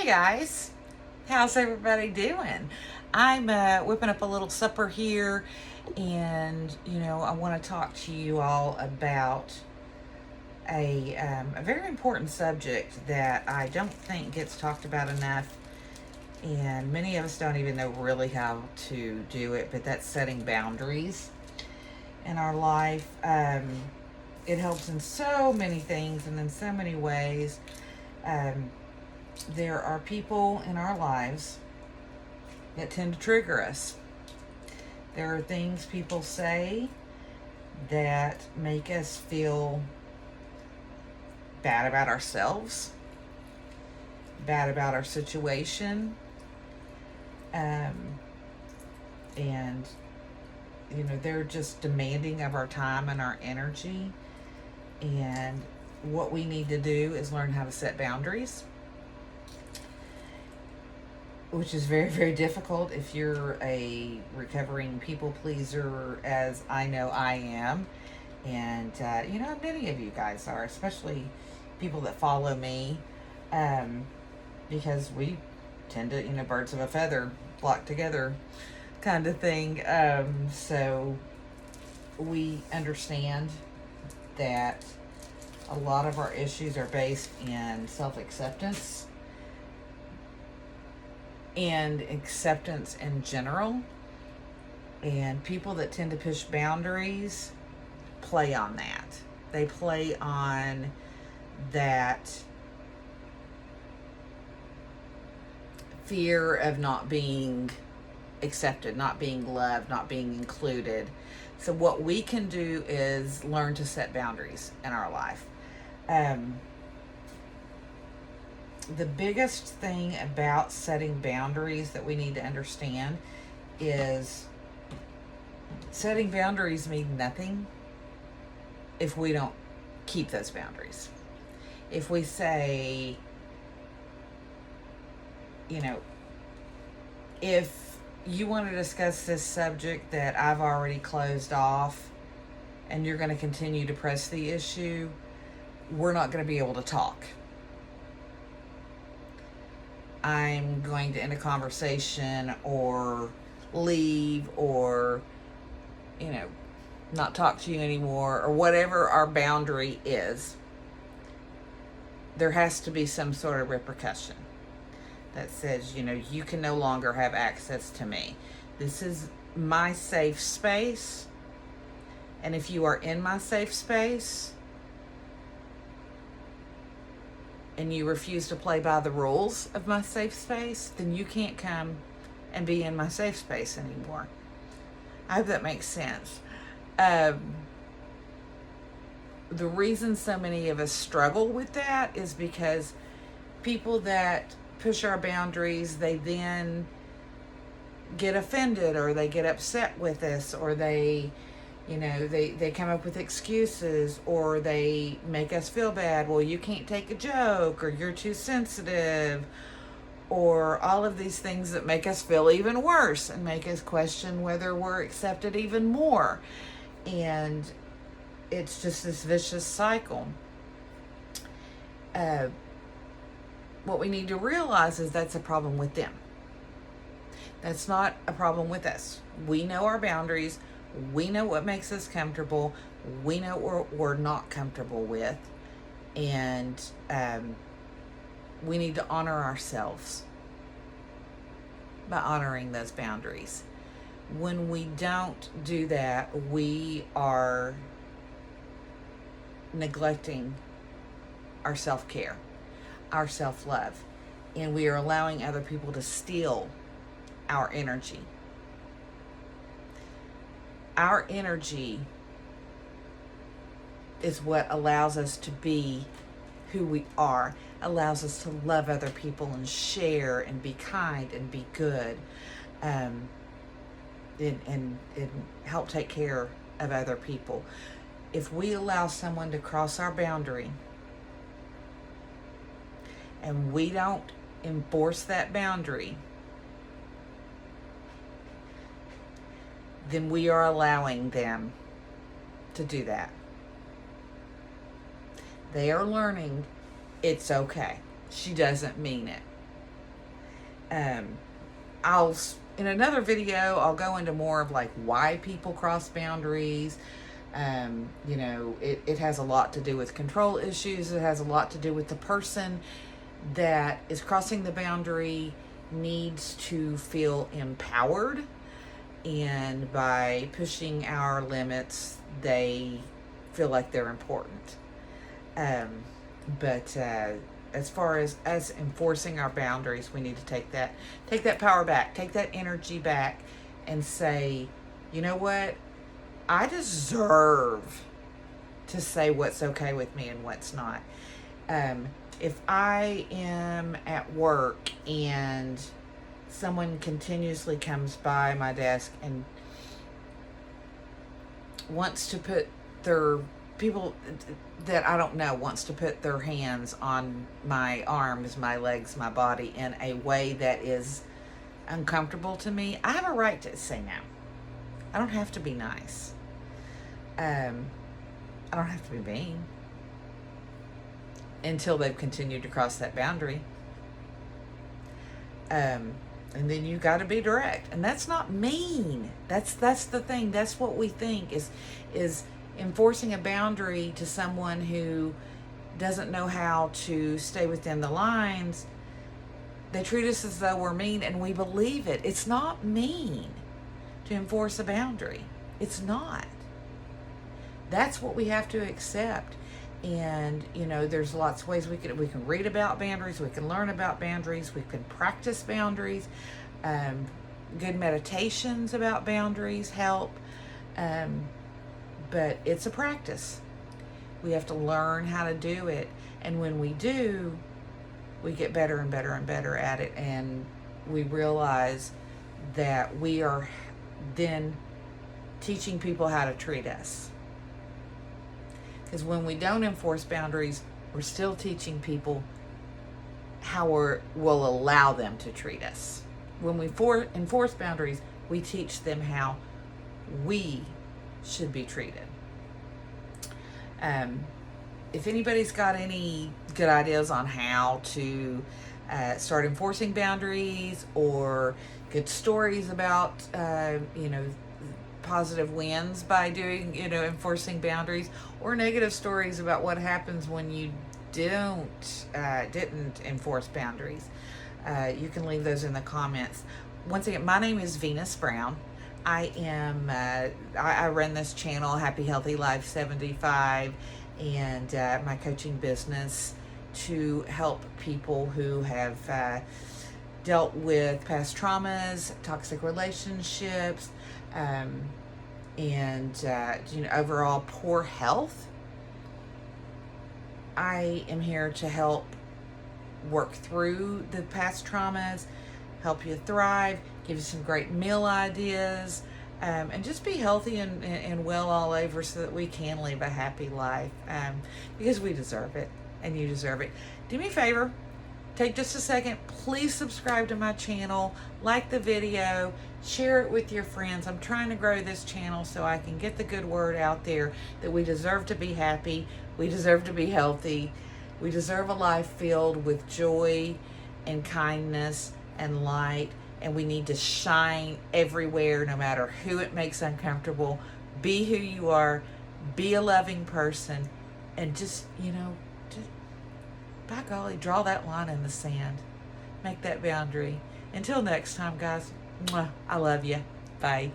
Hey guys, how's everybody doing? I'm whipping up a little supper here, and I want to talk to you all about a very important subject that I don't think gets talked about enough, and many of us don't even know really how to do it, but that's setting boundaries in our life. It helps in so many things and in so many ways. Um, there are people in our lives that tend to trigger us. There are things people say that make us feel bad about ourselves, bad about our situation, um, and they're just demanding of our time and our energy. And what we need to do is learn how to set boundaries, which is very, very difficult if you're a recovering people pleaser, as I know I am. And, many of you guys are, especially people that follow me, because we tend to, birds of a feather flock together kind of thing. So we understand that a lot of our issues are based in self-acceptance and acceptance in general. And people that tend to push boundaries play on that. They play on that fear of not being accepted, not being loved, not being included. So what we can do is learn to set boundaries in our life. The biggest thing about setting boundaries that we need to understand is setting boundaries mean nothing if we don't keep those boundaries. If we say, if you want to discuss this subject that I've already closed off and you're going to continue to press the issue, we're not going to be able to talk. I'm going to end a conversation or leave or, not talk to you anymore, or whatever our boundary is. There has to be some sort of repercussion that says, you can no longer have access to me. This is my safe space. And if you are in my safe space and you refuse to play by the rules of my safe space, then you can't come and be in my safe space anymore. I hope that makes sense. The reason so many of us struggle with that is because people that push our boundaries, they then get offended or they get upset with us, or they come up with excuses, or they make us feel bad. Well, you can't take a joke, or you're too sensitive, or all of these things that make us feel even worse and make us question whether we're accepted even more. And it's just this vicious cycle. What we need to realize is that's a problem with them. That's not a problem with us. We know our boundaries. We know what makes us comfortable. We know what we're not comfortable with. And we need to honor ourselves by honoring those boundaries. When we don't do that, we are neglecting our self-care, our self-love, and we are allowing other people to steal our energy. Our energy is what allows us to be who we are, allows us to love other people and share and be kind and be good, and help take care of other people. If we allow someone to cross our boundary and we don't enforce that boundary, then we are allowing them to do that. They are learning it's okay. She doesn't mean it. Um, in another video, I'll go into more of like why people cross boundaries. It has a lot to do with control issues. It has a lot to do with the person that is crossing the boundary needs to feel empowered. And by pushing our limits, they feel like they're important. But as far as us enforcing our boundaries, we need to take that power back, take that energy back, and say, you know what? I deserve to say what's okay with me and what's not. If I am at work and someone continuously comes by my desk and wants to put their people that I don't know wants to put their hands on my arms, my legs, my body in a way that is uncomfortable to me, I have a right to say no. I don't have to be nice. I don't have to be mean until they've continued to cross that boundary. And then you got to be direct, and that's not mean. That's the thing. That's what we think is enforcing a boundary to someone who doesn't know how to stay within the lines. They treat us as though we're mean, and we believe it. It's not mean to enforce a boundary. It's not. That's what we have to accept. And there's lots of ways we can read about boundaries, we can learn about boundaries, we can practice boundaries. Good meditations about boundaries help. But it's a practice. We have to learn how to do it. And when we do, we get better and better and better at it. And we realize that we are then teaching people how to treat us. Because when we don't enforce boundaries, we're still teaching people how we'll allow them to treat us. When we enforce boundaries, we teach them how we should be treated. If anybody's got any good ideas on how to start enforcing boundaries, or good stories about positive wins by doing enforcing boundaries, or negative stories about what happens when you didn't enforce boundaries, you can leave those in the comments. Once again, my name is Venus Brown. I am I run this channel, Happy Healthy Life 75, and my coaching business to help people who have dealt with past traumas, toxic relationships, and overall poor health. I am here to help work through the past traumas, help you thrive, give you some great meal ideas, and just be healthy and well all over so that we can live a happy life, because we deserve it and you deserve it. Do me a favor, take just a second, please subscribe to my channel, like the video, share it with your friends. I'm trying to grow this channel so I can get the good word out there that we deserve to be happy, we deserve to be healthy, we deserve a life filled with joy and kindness and light, and we need to shine everywhere, no matter who it makes uncomfortable. Be who you are, be a loving person, and just by golly, draw that line in the sand. Make that boundary. Until next time, guys, I love you. Bye.